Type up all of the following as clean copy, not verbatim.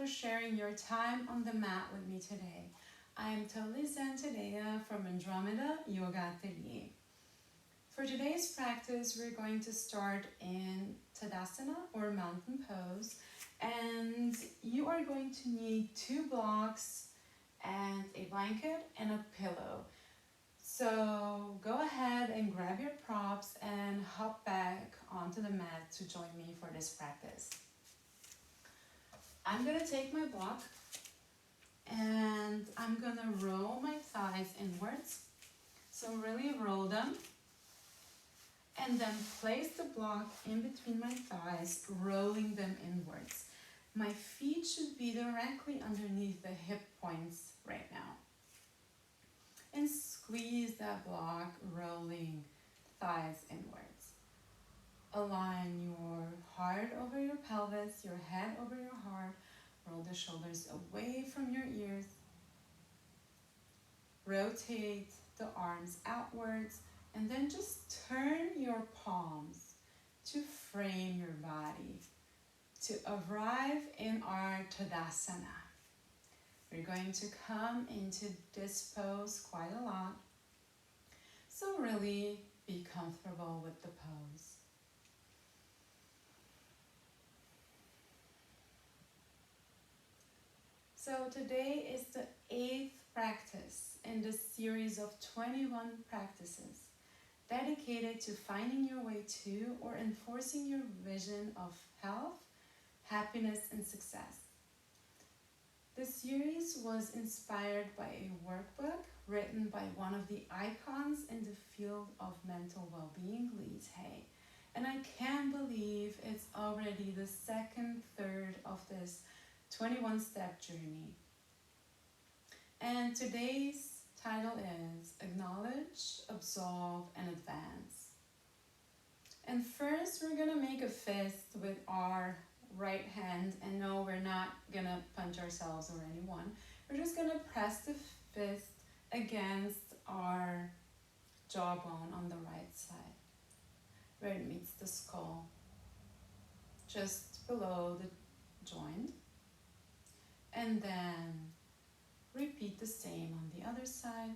sharing your time on the mat with me today. I am totally Zantadea from Andromeda Yoga Atelier. For today's practice, we're going to start in Tadasana or mountain pose, and you are going to need 2 blocks and a blanket and a pillow. So go ahead and grab your props and hop back onto the mat to join me for this practice. I'm gonna take my block and I'm gonna roll my thighs inwards. So really roll them and then place the block in between my thighs, rolling them inwards. My feet should be directly underneath the hip points right now. And squeeze that block, rolling thighs inwards. Align your heart over your pelvis, your head over your heart. Roll the shoulders away from your ears. Rotate the arms outwards, and then just turn your palms to frame your body to arrive in our Tadasana. We're going to come into this pose quite a lot, so really be comfortable with the pose. So today is the 8th practice in this series of 21 practices dedicated to finding your way to or enforcing your vision of health, happiness, and success. The series was inspired by a workbook written by one of the icons in the field of mental well-being, Hay. And I can't believe it's already the second third of this 21-step journey. And today's title is Acknowledge, Absolve, and Advance. And first we're gonna make a fist with our right hand, and no, we're not gonna punch ourselves or anyone. We're just gonna press the fist against our jawbone on the right side, where it meets the skull, just below the joint. And then repeat the same on the other side.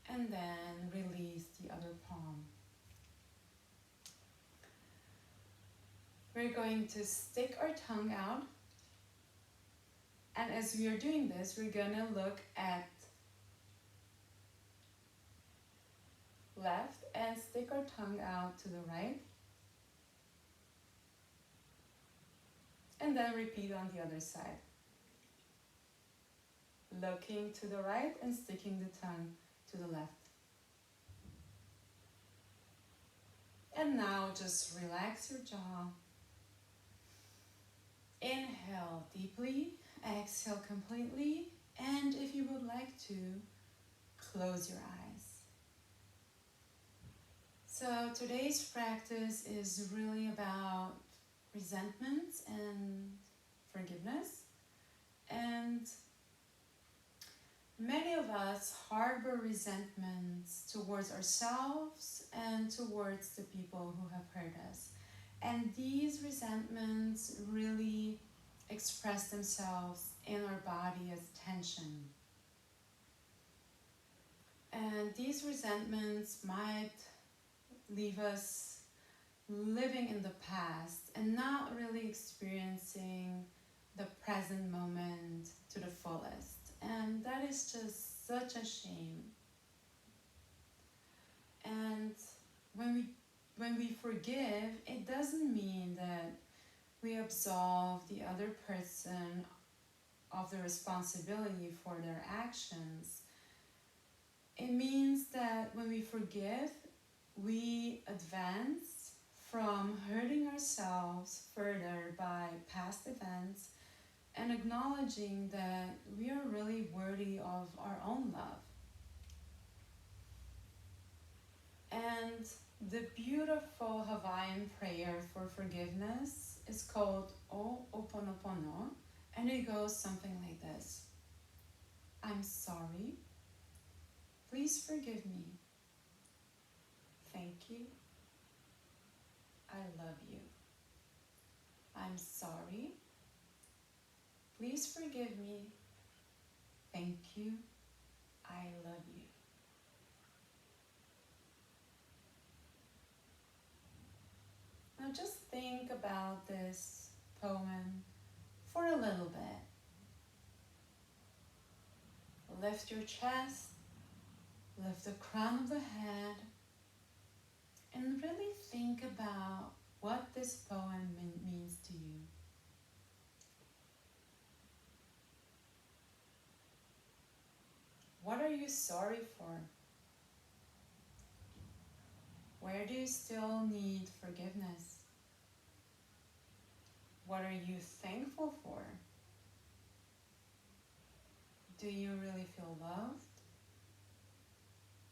And then release the other palm. We're going to stick our tongue out. And as we are doing this, we're gonna look at left and stick our tongue out to the right. And then repeat on the other side. Looking to the right and sticking the tongue to the left. And now just relax your jaw. Inhale deeply, exhale completely, and if you would like to, close your eyes. So today's practice is really about resentment and forgiveness. And many of us harbor resentments towards ourselves and towards the people who have hurt us. And these resentments really express themselves in our body as tension. And these resentments might leave us living in the past and not really experiencing the present moment to the fullest. And that is just such a shame. And when we forgive, it doesn't mean that we absolve the other person of the responsibility for their actions. It means that when we forgive, we advance from hurting ourselves further by past events and acknowledging that we are really worthy of our own love. And the beautiful Hawaiian prayer for forgiveness is called Ho'oponopono, And it goes something like this. I'm sorry. Please forgive me. Thank you. I love you. I'm sorry. Please forgive me. Thank you. I love you. Now just think about this poem for a little bit. Lift your chest, lift the crown of the head, and really think about what this poem means to you. What are you sorry for? Where do you still need forgiveness? What are you thankful for? Do you really feel loved?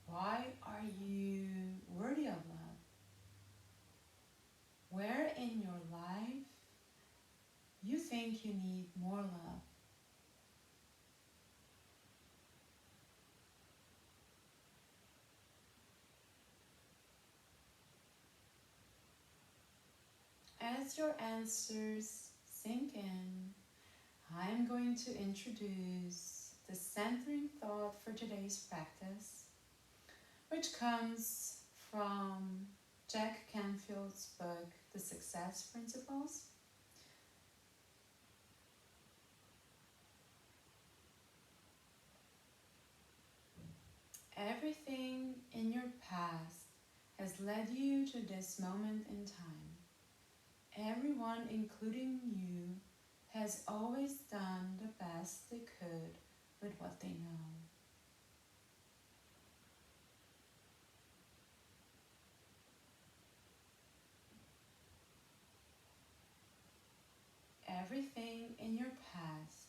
Why are you worthy of love? Where in your life you think you need more love? As your answers sink in, I'm going to introduce the centering thought for today's practice, which comes from Jack Canfield's book, The Success Principles. Everything in your past has led you to this moment in time. Everyone, including you, has always done the best they could with what they know. Everything in your past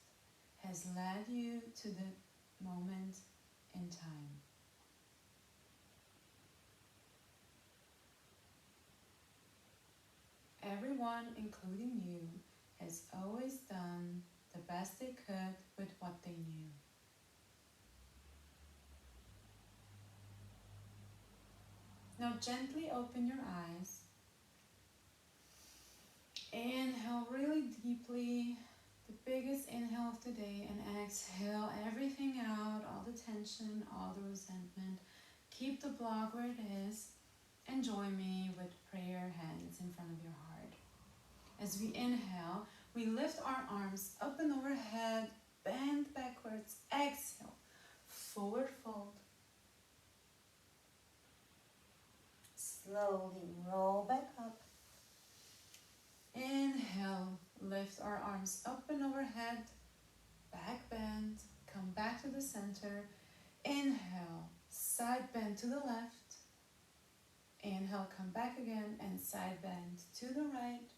has led you to the moment in time. Everyone, including you, has always done the best they could with what they knew. Now gently open your eyes. Inhale really deeply, the biggest inhale of the day, and exhale everything out, all the tension, all the resentment. Keep the block where it is, and join me with prayer hands in front of your heart. As we inhale, we lift our arms up and overhead, bend backwards, exhale, forward fold. Slowly roll back up. Inhale, lift our arms up and overhead, back bend, come back to the center. Inhale, side bend to the left. Inhale, come back again and side bend to the right.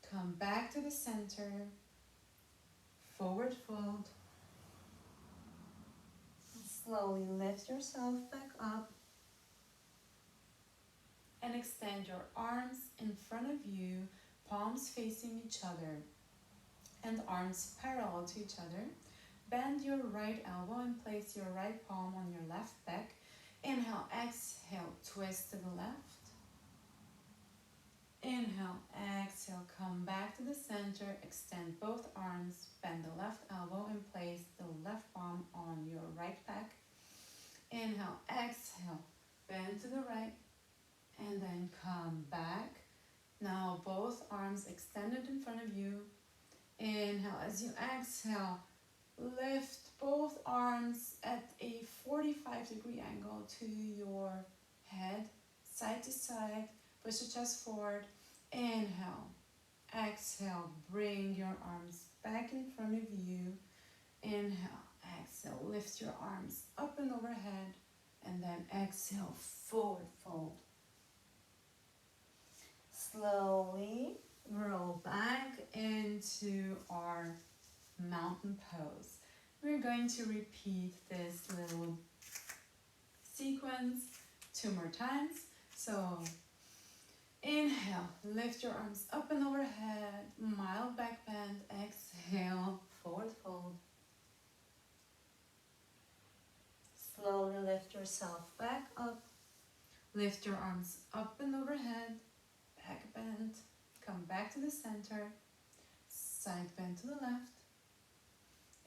Come back to the center, forward fold. Slowly lift yourself back up and extend your arms in front of you, palms facing each other and arms parallel to each other. Bend your right elbow and place your right palm on your left back. Inhale, exhale, twist to the left. Inhale, exhale, come back to the center, extend both arms, bend the left elbow and place the left palm on your right back. Inhale, exhale, bend to the right, and then come back. Now both arms extended in front of you. Inhale, as you exhale, lift both arms at a 45-degree angle to your head, side to side. Push the chest forward. Inhale. Exhale. Bring your arms back in front of you. Inhale. Exhale. Lift your arms up and overhead. And then exhale. Forward fold. Slowly roll back into our mountain pose. We're going to repeat this little sequence 2 more times. So inhale, lift your arms up and overhead, mild back bend, exhale. yourself back up. Lift your arms up and overhead, back bend, come back to the center, side bend to the left.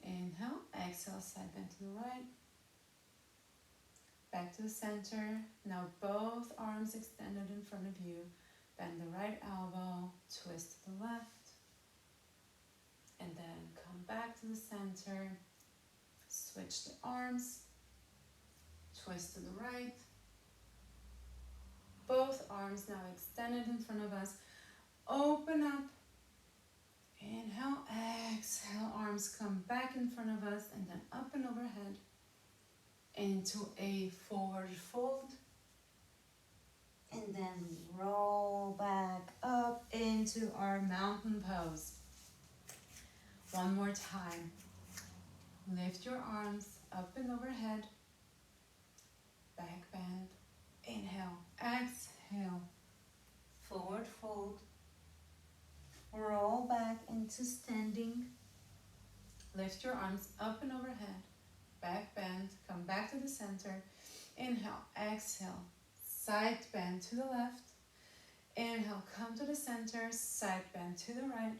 Inhale, exhale, side bend to the right. Back to the center. Now both arms extended in front of you. Bend the right elbow, twist to the left. And then come back to the center. Switch the arms. Twist to the right. Both arms now extended in front of us. Open up. Inhale, exhale. Arms come back in front of us and then up and overhead. Into a forward fold. And then roll back up into our mountain pose. One more time. Lift your arms up and overhead. Back bend. Inhale, exhale. Forward fold. Roll back into standing. Lift your arms up and overhead. Back bend. Come back to the center. Inhale, exhale. Side bend to the left. Inhale, come to the center. Side bend to the right.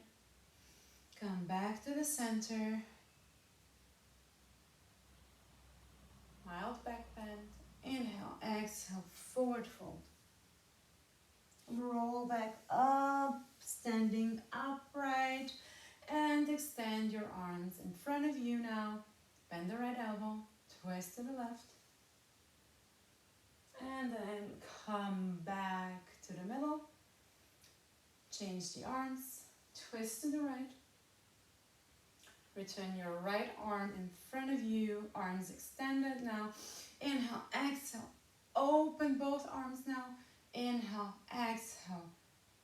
Come back to the center. Mild back bend. Inhale, exhale, forward fold. Roll back up, standing upright, and extend your arms in front of you now. Bend the right elbow, twist to the left. And then come back to the middle. Change the arms, twist to the right. Return your right arm in front of you, arms extended now. Inhale, exhale, open both arms now. Inhale, exhale,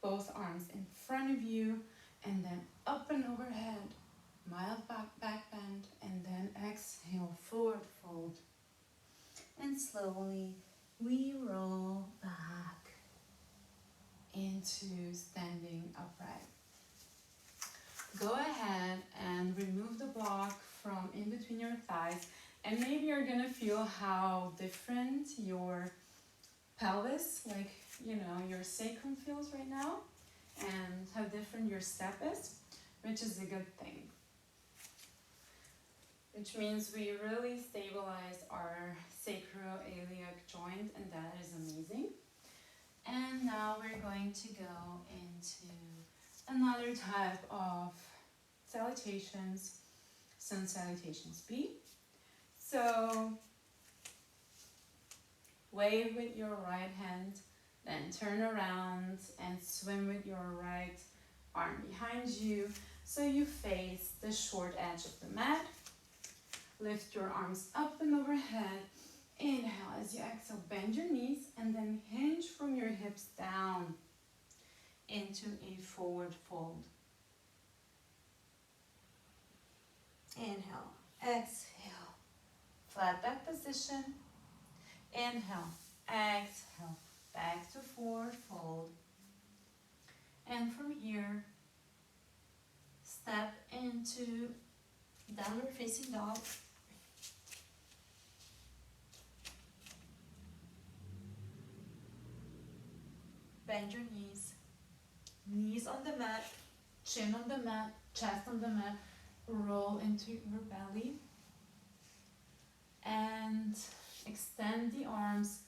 both arms in front of you, and then up and overhead. Mild back bend, and then exhale, forward fold. And slowly we roll back into standing upright. Go ahead and remove the block from in between your thighs, and maybe you're gonna feel how different your pelvis, like, your sacrum feels right now, and how different your step is, which is a good thing. Which means we really stabilize our sacroiliac joint, and that is amazing. And now we're going to go into another type of salutations, sun salutations B. So wave with your right hand, then turn around and swim with your right arm behind you so you face the short edge of the mat. Lift your arms up and overhead. Inhale as you exhale, bend your knees and then hinge from your hips down into a forward fold. Inhale, exhale, flat back position. Inhale, exhale, back to forward fold. And from here, step into downward facing dog. Bend your knees, knees on the mat, chin on the mat, chest on the mat, roll into your belly, and extend the arms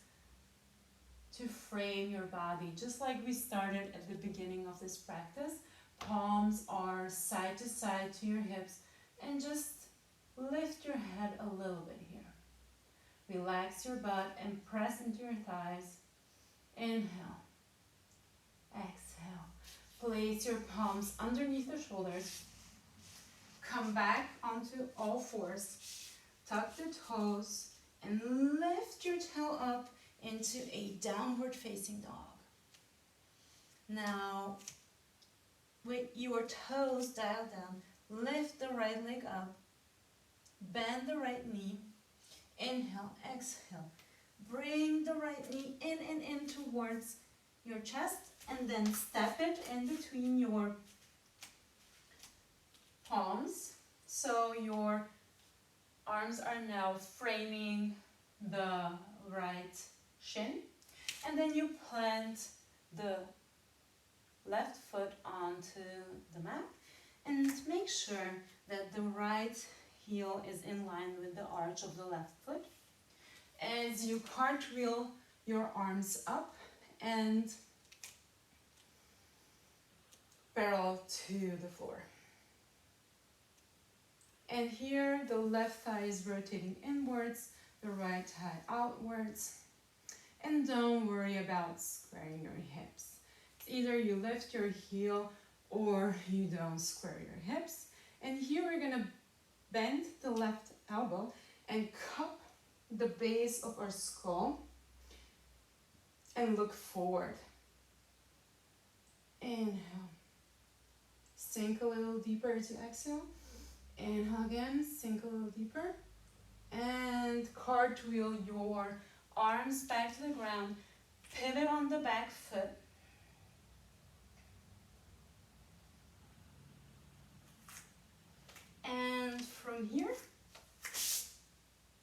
to frame your body, just like we started at the beginning of this practice. Palms are side to side to your hips, and just lift your head a little bit here. Relax your butt and press into your thighs. Inhale, exhale. Place your palms underneath the shoulders. Come back onto all fours. Tuck the toes and lift your tail up into a downward facing dog. Now, with your toes dialed down, lift the right leg up. Bend the right knee. Inhale, exhale. Bring the right knee in towards your chest, and then step it in between your palms. So your arms are now framing the right shin. And then you plant the left foot onto the mat and make sure that the right heel is in line with the arch of the left foot. As you cartwheel your arms up and parallel to the floor. And here the left thigh is rotating inwards, the right thigh outwards. And don't worry about squaring your hips. It's either you lift your heel or you don't square your hips. And here we're gonna bend the left elbow and cup the base of our skull and look forward. Inhale. Sink a little deeper to exhale. Inhale again, sink a little deeper. And cartwheel your arms back to the ground. Pivot on the back foot. And from here,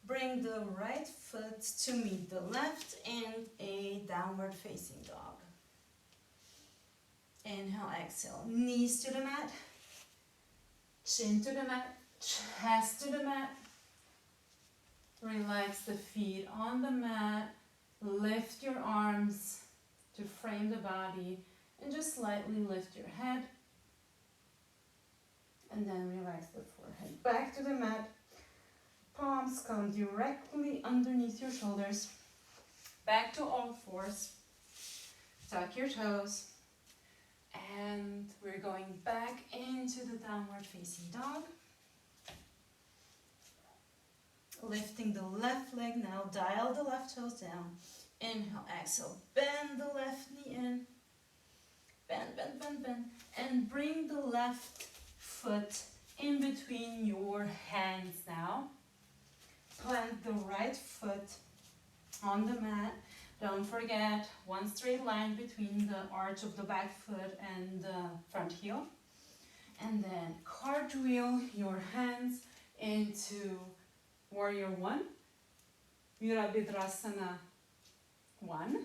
bring the right foot to meet the left in a downward facing dog. Inhale, exhale, knees to the mat, chin to the mat, chest to the mat. Relax the feet on the mat, lift your arms to frame the body, and just slightly lift your head. And then relax the forehead. Back to the mat. Palms come directly underneath your shoulders. Back to all fours. Tuck your toes. And we're going back into the downward facing dog. Lifting the left leg now. Dial the left toes down. Inhale, exhale. Bend the left knee in. Bend, bend, bend, bend. And bring the left foot in between your hands now. Plant the right foot on the mat. Don't forget, one straight line between the arch of the back foot and the front heel. And then cartwheel your hands into Warrior 1, Virabhadrasana 1.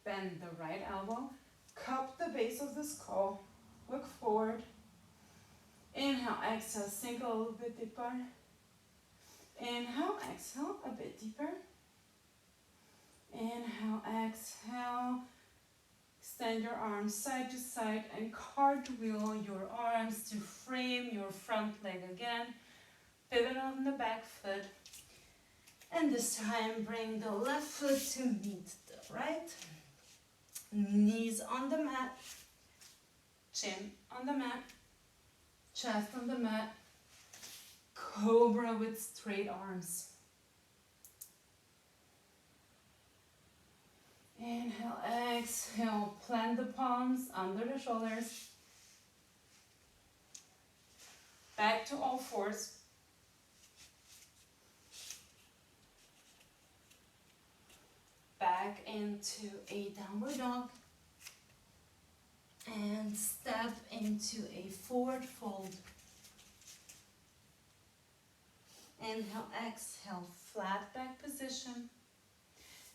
Bend the right elbow, cup the base of the skull, look forward. Inhale, exhale, sink a little bit deeper. Inhale, exhale, a bit deeper. Inhale, exhale. Extend your arms side to side and cartwheel your arms to frame your front leg again. Pivot on the back foot. And this time bring the left foot to meet the right. Knees on the mat. Chin on the mat. Chest on the mat. Cobra with straight arms. Inhale, exhale, plant the palms under the shoulders. Back to all fours. Back into a downward dog. And step into a forward fold. Inhale, exhale, flat back position.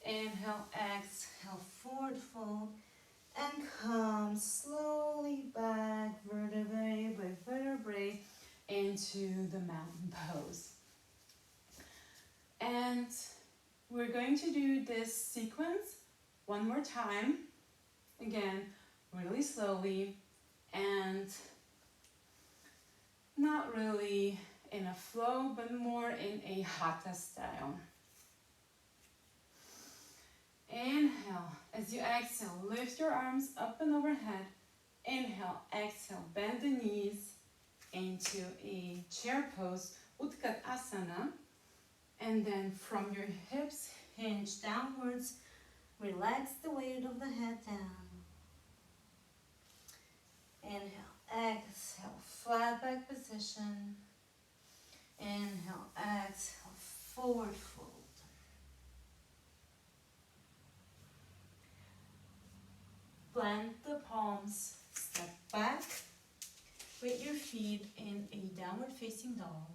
Inhale, exhale, forward fold. And come slowly back, vertebrae by vertebrae, into the mountain pose. And we're going to do this sequence one more time. Again, really slowly and not really in a flow, but more in a hatha style. Inhale, as you exhale, lift your arms up and overhead. Inhale, exhale, bend the knees into a chair pose, Utkatasana. And then from your hips, hinge downwards. Relax the weight of the head down. Inhale, exhale, flat back position. Inhale, exhale, forward fold. Plant the palms, step back with your feet in a downward facing dog.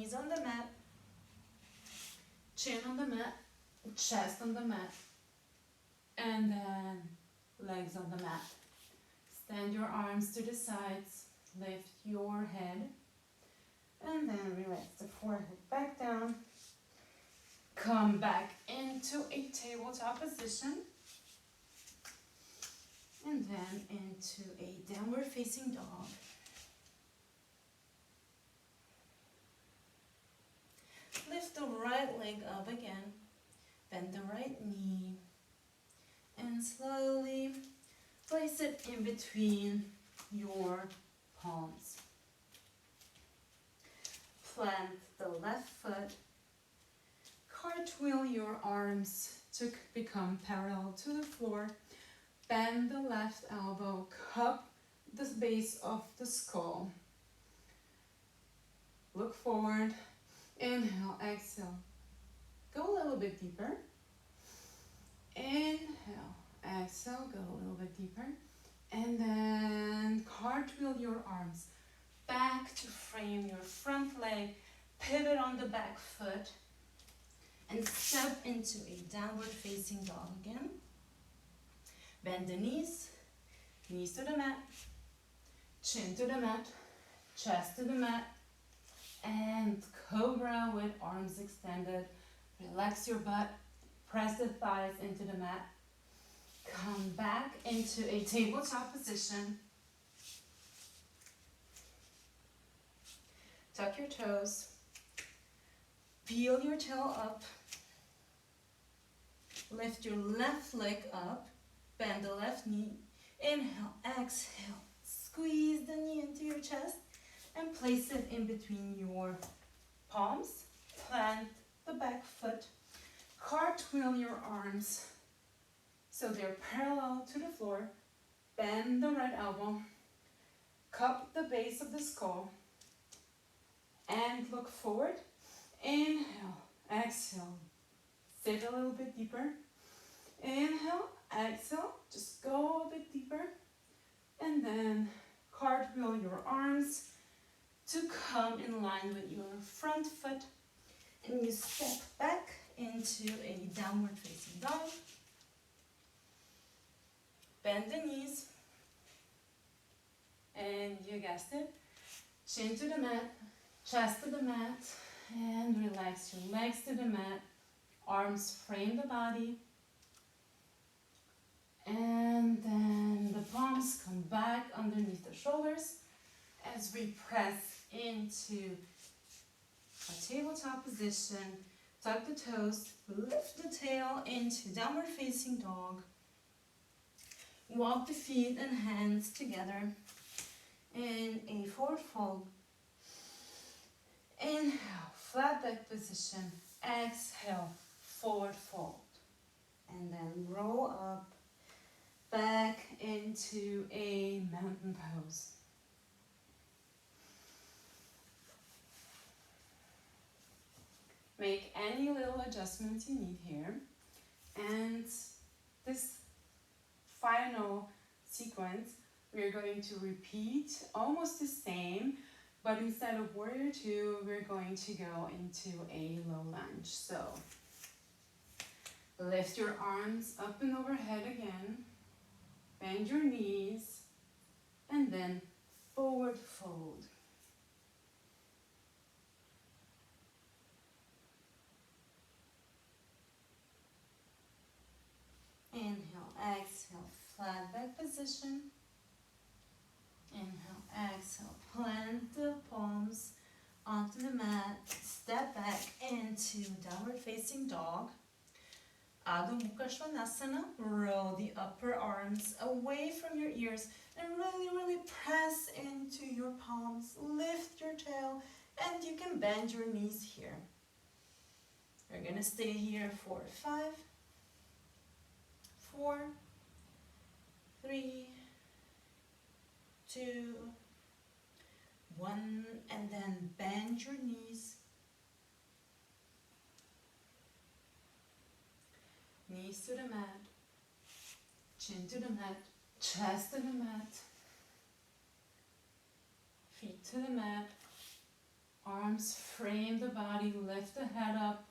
knees on the mat, chin on the mat, chest on the mat, and then legs on the mat. Stand your arms to the sides, lift your head, and then relax the forehead back down. Come back into a tabletop position, and then into a downward facing dog. Lift the right leg up again, bend the right knee, and slowly place it in between your palms. Plant the left foot, cartwheel your arms to become parallel to the floor, bend the left elbow, cup the base of the skull. Look forward, inhale, exhale. Go a little bit deeper. Inhale, exhale, go a little bit deeper. And then cartwheel your arms back to frame your front leg, pivot on the back foot, and step into a downward facing dog again. Bend the knees, knees to the mat, chin to the mat, chest to the mat, and cobra with arms extended. Relax your butt, press the thighs into the mat. Come back into a tabletop position. Tuck your toes, peel your tail up, lift your left leg up, bend the left knee, inhale, exhale, squeeze the knee into your chest and place it in between your palms. Plant the back foot, cartwheel your arms so they're parallel to the floor, bend the right elbow, cup the base of the skull, and look forward. Inhale, exhale, sit a little bit deeper. Inhale, exhale, just go a bit deeper. And then cartwheel your arms to come in line with your front foot. And you step back into a downward facing dog. Bend the knees. And you guessed it, chin to the mat, chest to the mat, and relax your legs to the mat. Arms frame the body. And then the palms come back underneath the shoulders as we press into a tabletop position. Tuck the toes, lift the tail into downward facing dog. Walk the feet and hands together in a forward fold. Inhale, flat back position. Exhale, forward fold. And then roll up back into a mountain pose. Make any little adjustments you need here. And this final sequence, we're going to repeat almost the same, but instead of warrior two, we're going to go into a low lunge. So lift your arms up and overhead again, bend your knees, and then forward fold. Inhale, exhale, flat back position. Inhale, exhale, plant the palms onto the mat, step back into downward facing dog. Adho Mukha Svanasana, roll the upper arms away from your ears and really press into your palms. Lift your tail and you can bend your knees here. We're gonna stay here for 5, 4, 3, 2, 1, and then bend your knees. Knees to the mat, chin to the mat, chest to the mat, feet to the mat, Arms frame the body, lift the head up.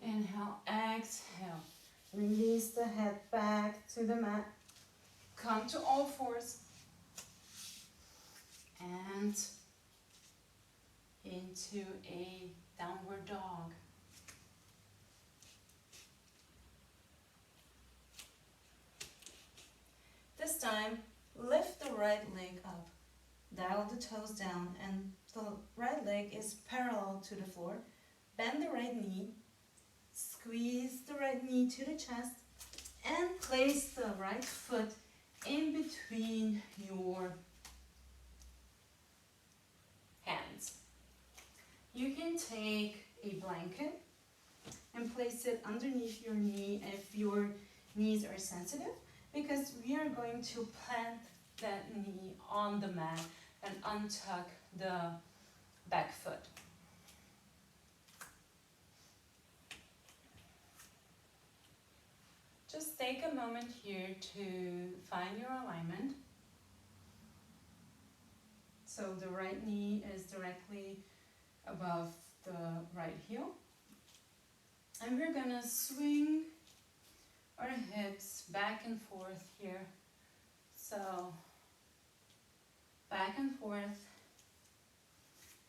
Inhale, exhale. Release the head back to the mat. Come to all fours. And into a downward dog. This time, lift the right leg up. Dial the toes down and the right leg is parallel to the floor. Bend the right knee. Squeeze the right knee to the chest. And place the right foot in between your hands. You can take a blanket and place it underneath your knee if your knees are sensitive, because we are going to plant that knee on the mat and untuck the back foot. Just take a moment here to find your alignment. So the right knee is directly above the right heel. And we're gonna swing our hips back and forth here. So back and forth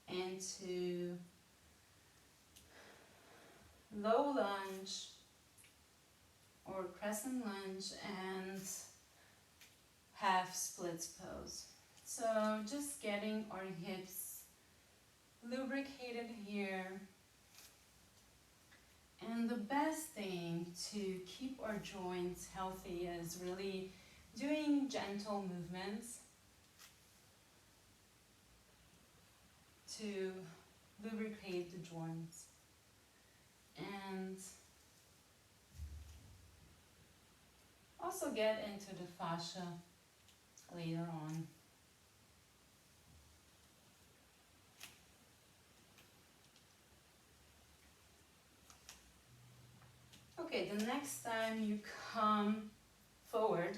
into low lunge or crescent lunge and half splits pose. So just getting our hips lubricated here. And the best thing to keep our joints healthy is really doing gentle movements to lubricate the joints. And also get into the fascia later on. Okay, the next time you come forward,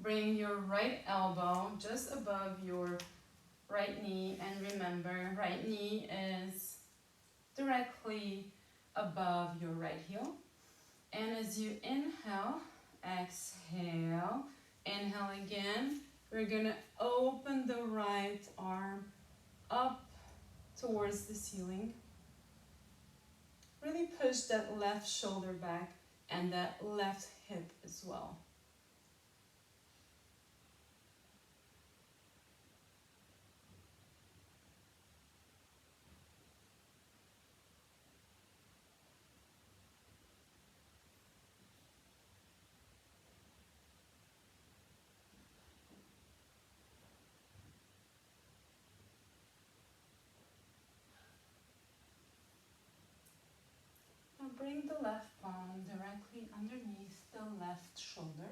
bring your right elbow just above your right knee, and remember, right knee is directly above your right heel. And as you inhale, exhale, inhale again, we're gonna open the right arm up towards the ceiling. Really push that left shoulder back and that left hip as well. Now bring the left palm directly underneath the left shoulder.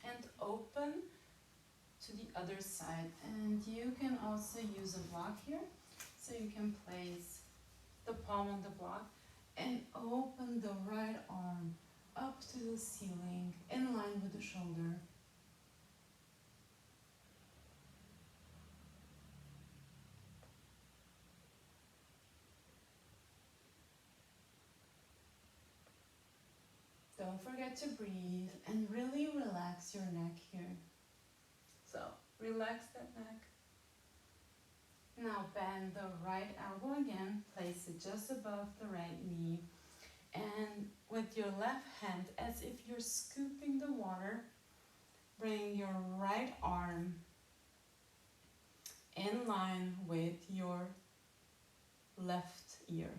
And open to the other side. And you can also use a block here. So you can place the palm on the block and open the right arm up to the ceiling in line with the shoulder. Don't forget to breathe and really relax your neck here. So relax that neck. Now bend the right elbow again, place it just above the right knee, and with your left hand, as if you're scooping the water, bring your right arm in line with your left ear.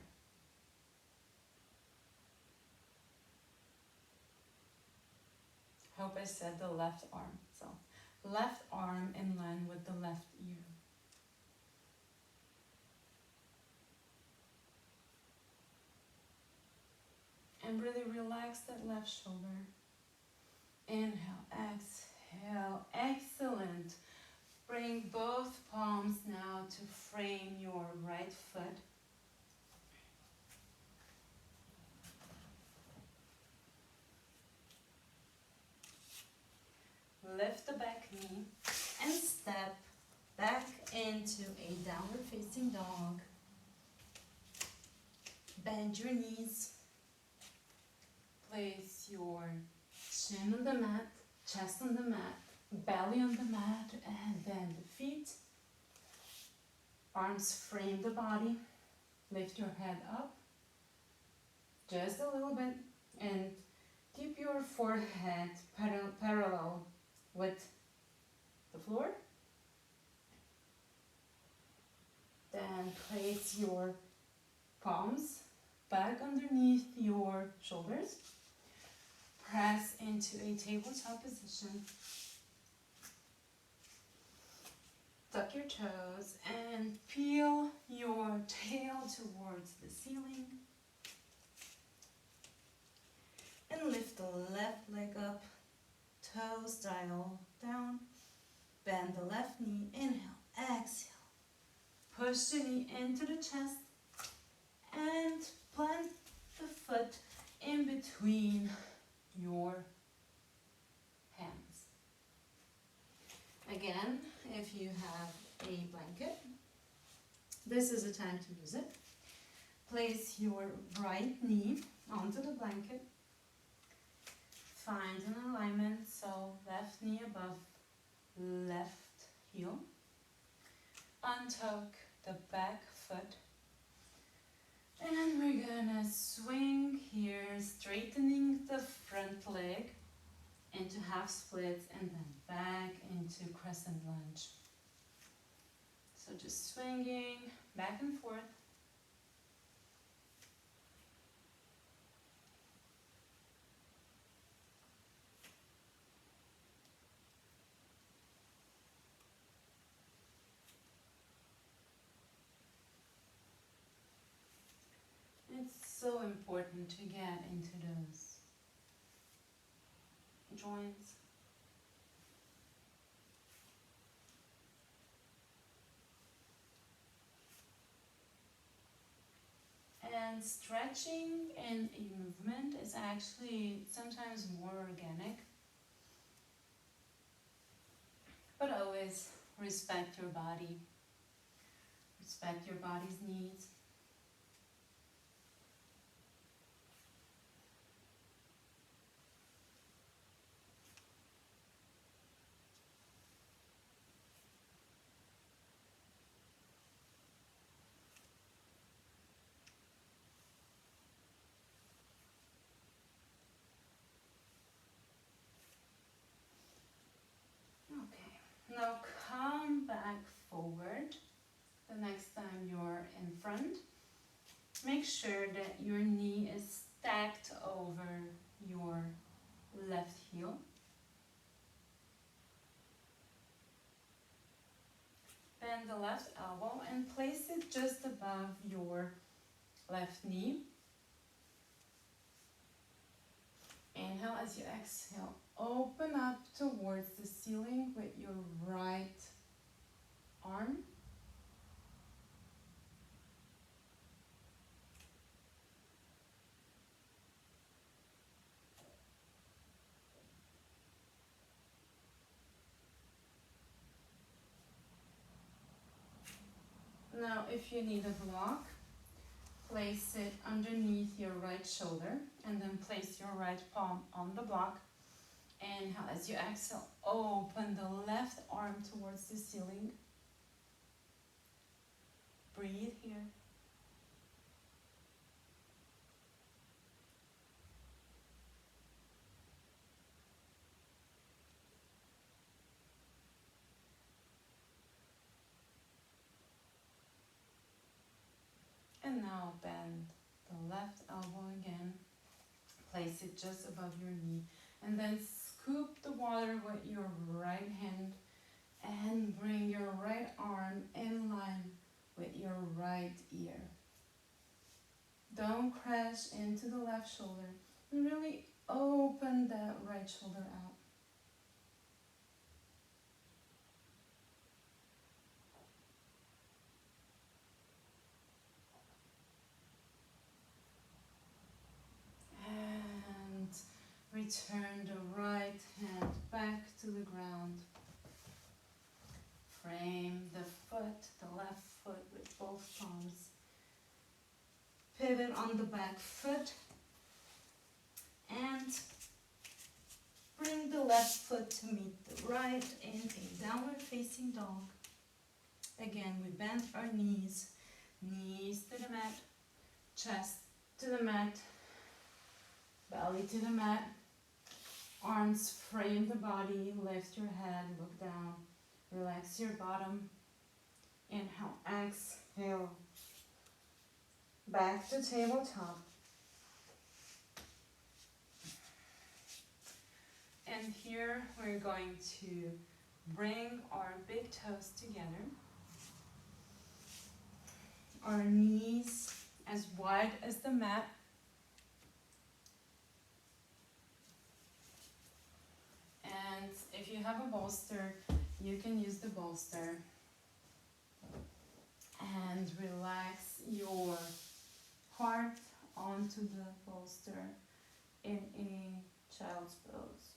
Hope I said the left arm. So left arm in line with the left ear. And really relax that left shoulder. Inhale, exhale, excellent. Bring both palms now to frame your right foot. Lift the back knee and step into a downward facing dog. Bend your knees. Place your chin on the mat, chest on the mat, belly on the mat, and bend the feet. Arms frame the body. Lift your head up just a little bit and keep your forehead parallel with the floor. Then place your palms back underneath your shoulders. Press into a tabletop position. Tuck your toes and peel your tail towards the ceiling. And lift the left leg up, toes dial down. Bend the left knee, inhale, exhale. Push the knee into the chest and plant the foot in between your hands. Again, if you have a blanket, this is the time to use it. Place your right knee onto the blanket. Find an alignment, so left knee above left heel. Untuck the back foot. And we're gonna swing here, straightening the front leg into half splits and then back into crescent lunge. So just swinging back and forth. It's so important to get into those joints. And stretching in a movement is actually sometimes more organic. But always respect your body. Respect your body's needs. Now come back forward the next time you're in front. Make sure that your knee is stacked over your left heel. Bend the left elbow and place it just above your left knee. Inhale as you exhale. Open up towards the ceiling with your right arm. Now, if you need a block, place it underneath your right shoulder and then place your right palm on the block. Inhale as you exhale, open the left arm towards the ceiling. Breathe here. And now bend the left elbow again. Place it just above your knee. And then scoop the water with your right hand and bring your right arm in line with your right ear. Don't crash into the left shoulder. And really open that right shoulder out. And return the right hand back to the ground. Frame the foot, the both palms. Pivot on the back foot and bring the left foot to meet the right in a downward facing dog. Again, we bend our knees, knees to the mat, chest to the mat, belly to the mat, arms frame the body, lift your head, look down, relax your bottom. Inhale, exhale, back to tabletop. And here we're going to bring our big toes together. Our knees as wide as the mat. And if you have a bolster, you can use the bolster. And relax your heart onto the bolster in a child's pose.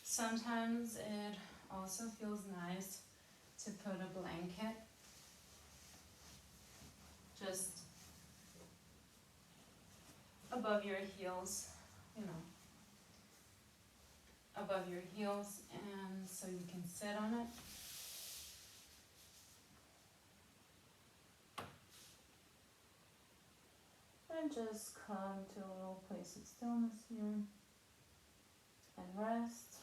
Sometimes it also feels nice to put a blanket just above your heels, above your heels, and so you can sit on it. And just come to a little place of stillness here and rest.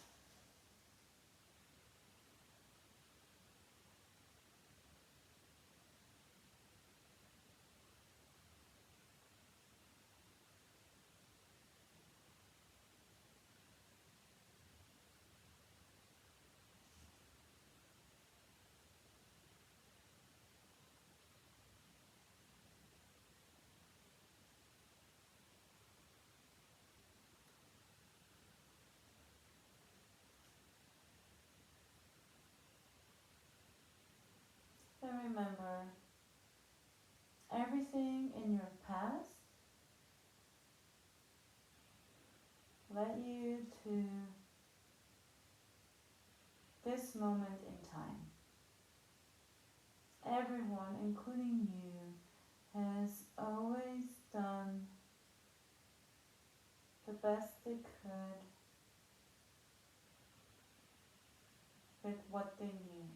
And remember, everything in your past led you to this moment in time. Everyone, including you, has always done the best they could with what they knew.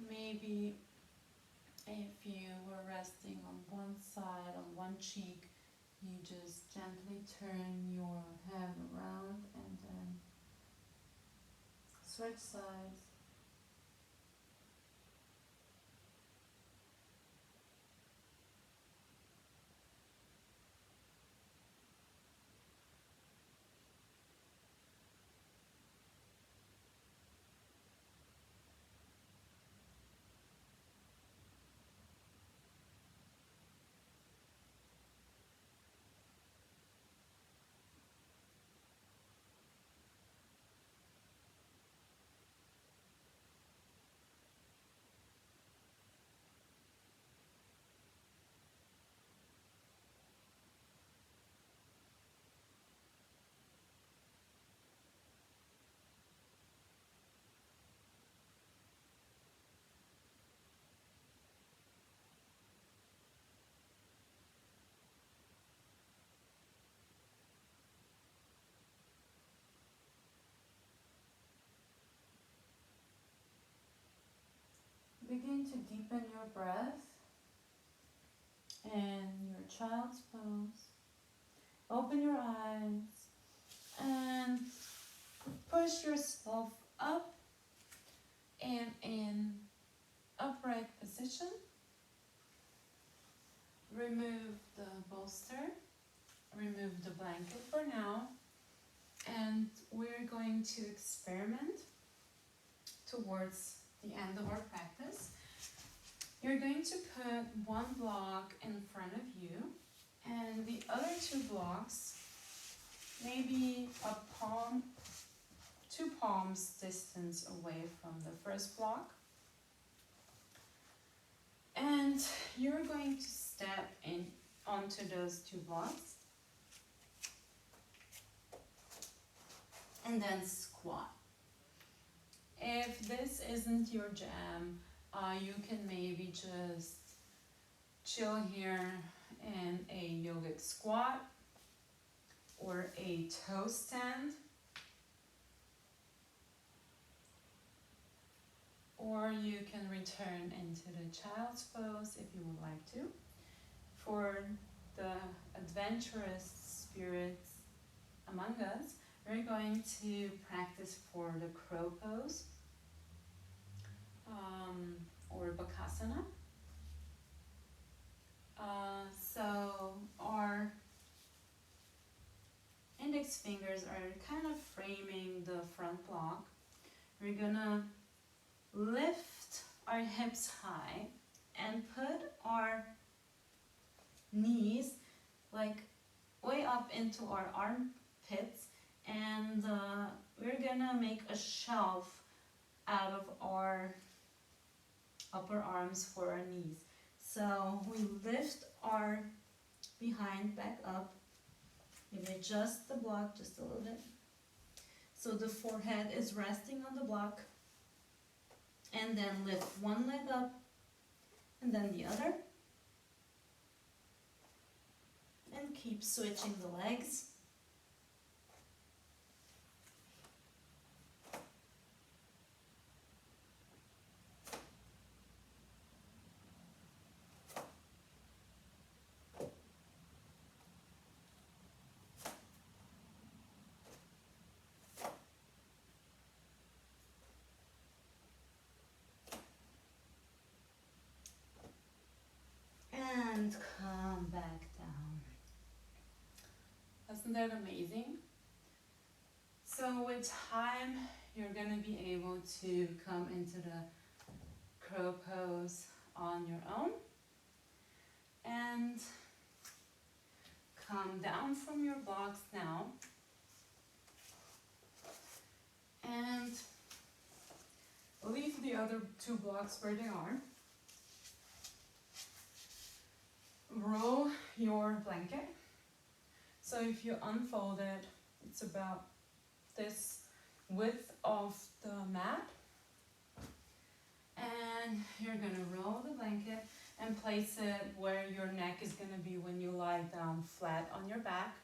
Maybe if you were resting on one side, on one cheek, you just gently turn your head around and then switch sides. to deepen your breath and your child's pose. Open your eyes and push yourself up and in upright position. Remove the bolster, remove the blanket for now, and we're going to experiment towards the end of our practice. You're going to put one block in front of you and the other two blocks maybe a palm, 2 palms distance away from the first block. And you're going to step in onto those 2 blocks and then squat. If this isn't your jam, you can maybe just chill here in a yogic squat or a toe stand, or you can return into the child's pose if you would like to. For the adventurous spirits among us, we're going to practice for the crow pose or bakasana. So our index fingers are kind of framing the front block. We're gonna lift our hips high and put our knees like way up into our armpits, and we're gonna make a shelf out of our upper arms for our knees. So we lift our behind back up. Maybe adjust the block just a little bit. So the forehead is resting on the block. And then lift one leg up and then the other. And keep switching the legs. And come back down. Isn't that amazing? So with time, you're going to be able to come into the crow pose on your own. And come down from your blocks now. And leave the other 2 blocks where they are. Roll your blanket. So if you unfold it, it's about this width of the mat. And you're gonna roll the blanket and place it where your neck is gonna be when you lie down flat on your back.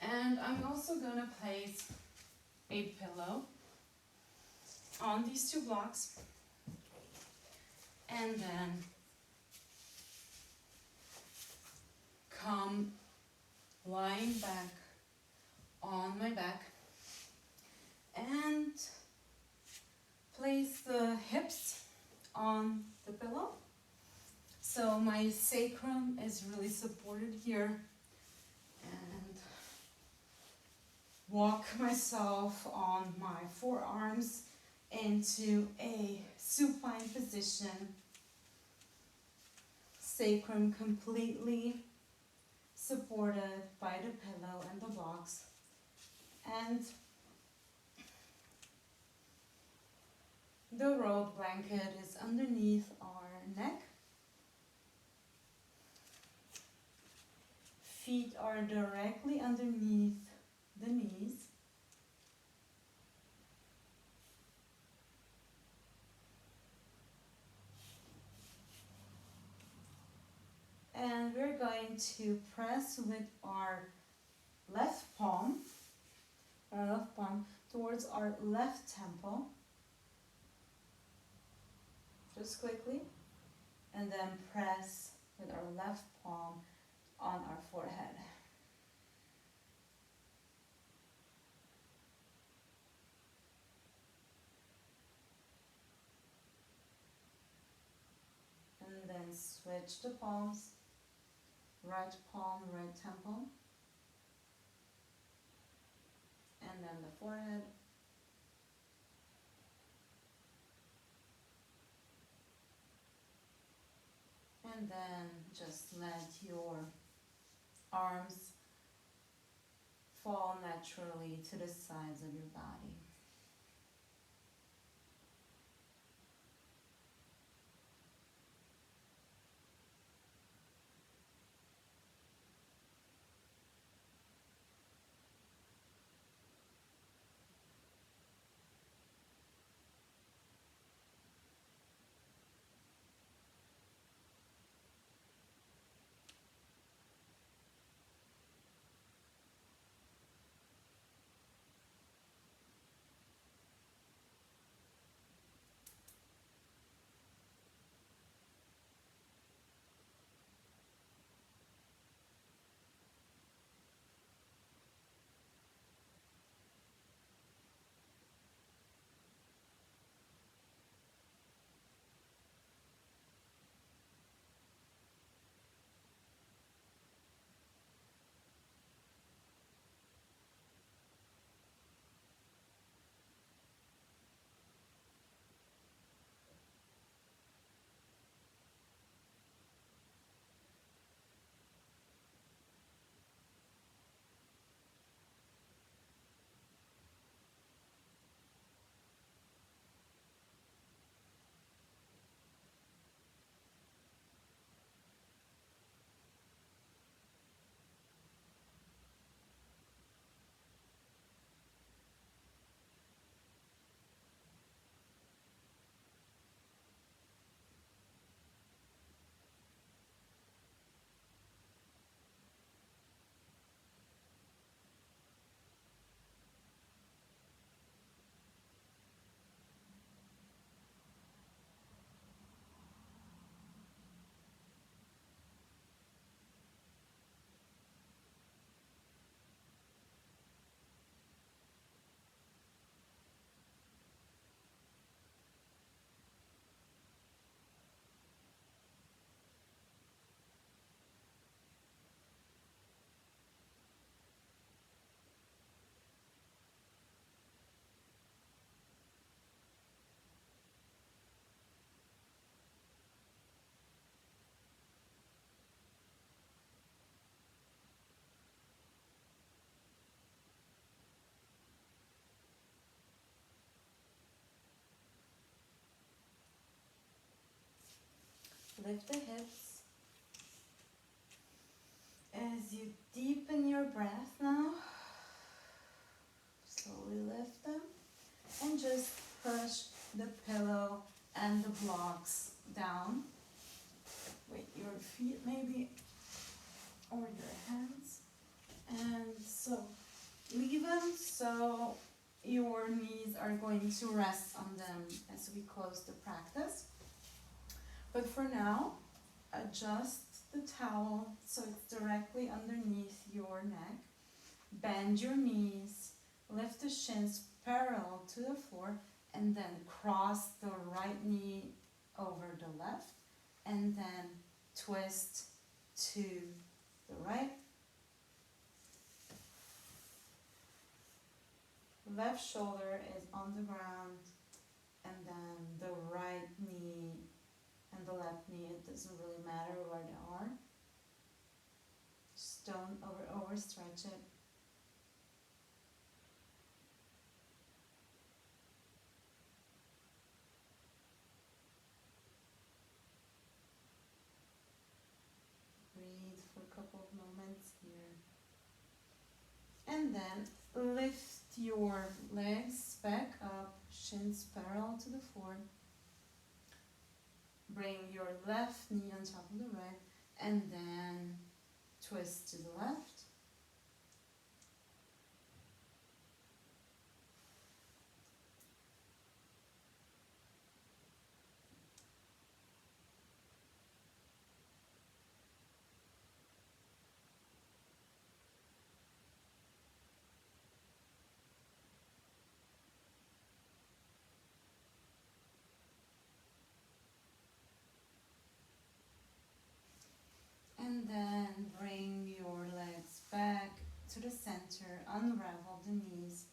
And I'm also gonna place a pillow on these 2 blocks. And then come lying back on my back and place the hips on the pillow. So my sacrum is really supported here, and walk myself on my forearms into a supine position. Sacrum completely supported by the pillow and the blocks, and the rolled blanket is underneath our neck. Feet are directly underneath the knees. And we're going to press with our left palm towards our left temple. just quickly, and then press with our left palm on our forehead. And then switch the palms, right palm, right temple, and then the forehead. And then just let your arms fall naturally to the sides of your body. Lift the hips. As you deepen your breath now, slowly lift them and just push the pillow and the blocks down with your feet maybe, or your hands. And so leave them so your knees are going to rest on them as we close the practice. But for now, adjust the towel so it's directly underneath your neck. Bend your knees, lift the shins parallel to the floor, and then cross the right knee over the left, and then twist to the right. Left shoulder is on the ground, and then the right knee and the left knee, it doesn't really matter where they are. Just don't overstretch it. Breathe for a couple of moments here. And then lift your legs back up, shins parallel to the floor. Bring your left knee on top of the right, and then twist to the left. center, unravel the knees,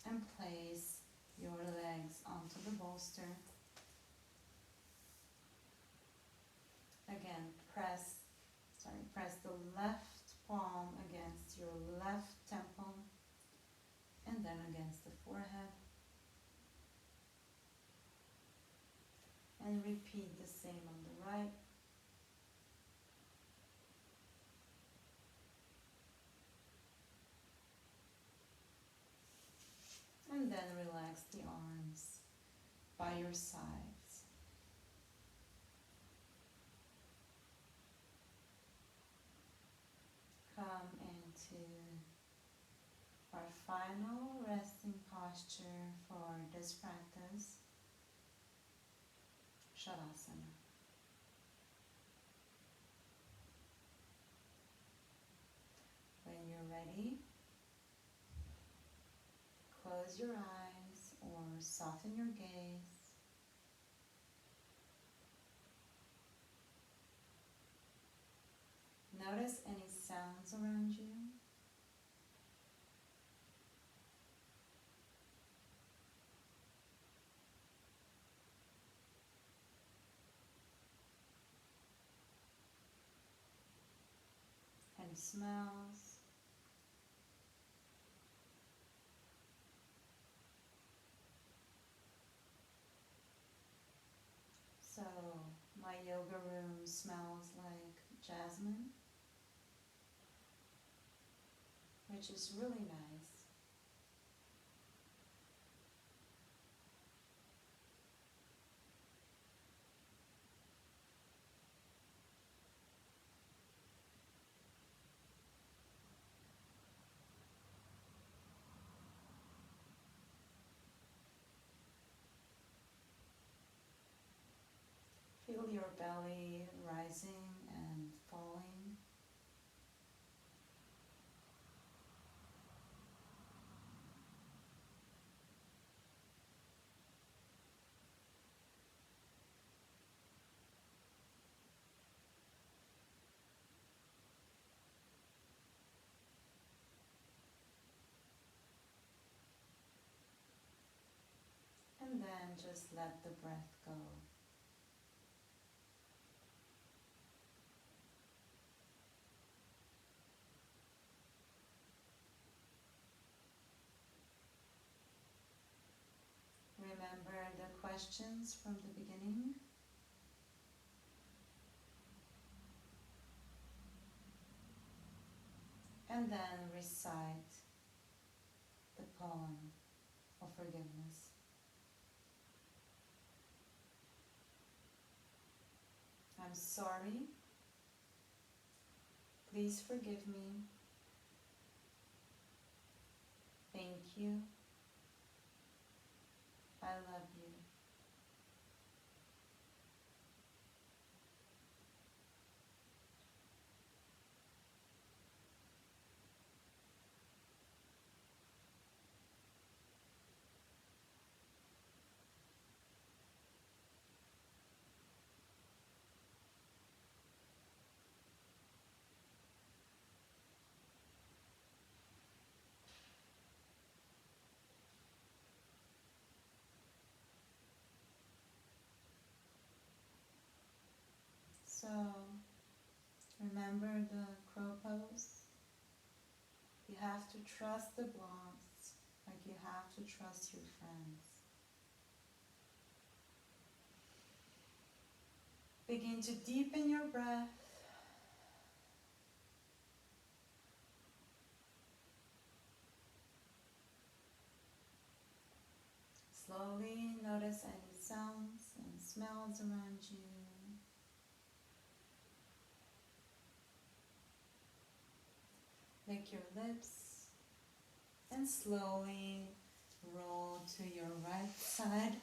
and place your legs onto the bolster. Again, press the left palm against your left temple and then against the forehead. And repeat the same on the right. And then relax the arms by your sides. Come into our final resting posture for this practice, Shavasana. When you're ready, close your eyes or soften your gaze. Notice any sounds around you. Any smells. So, my yoga room smells like jasmine, which is really nice. Feel your belly rising and falling. And then just let the breath go. Remember the questions from the beginning. And then recite the poem of forgiveness. I'm sorry. Please forgive me. Thank you. I love you. So, remember the crow pose? You have to trust the blocks like you have to trust your friends. Begin to deepen your breath. Slowly notice any sounds and smells around you. Lick your lips and slowly roll to your right side.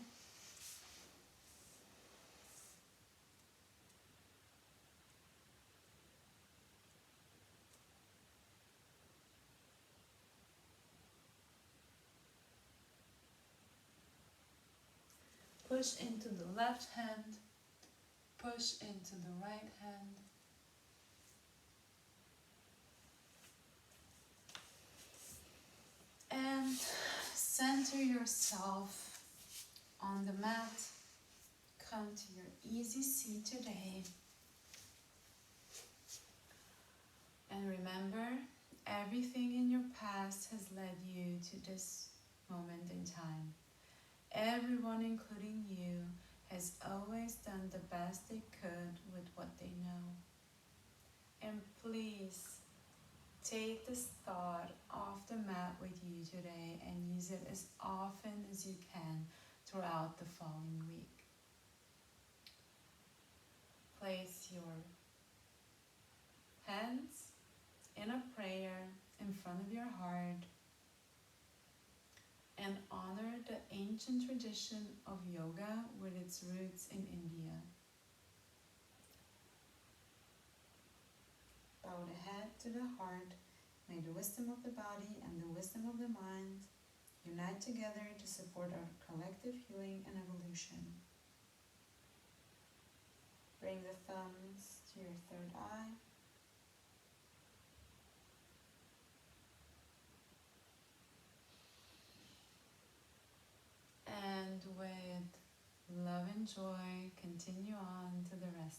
Push into the left hand, push into the right hand. center yourself on the mat. Come to your easy seat today. And remember, everything in your past has led you to this moment in time. Everyone, including you, has always done the best they could with what they know. And please, take this thought off the mat with you today and use it as often as you can throughout the following week. Place your hands in a prayer in front of your heart and honor the ancient tradition of yoga with its roots in India. Bow the head to the heart. May the wisdom of the body and the wisdom of the mind unite together to support our collective healing and evolution. Bring the thumbs to your third eye. And with love and joy, continue on to the rest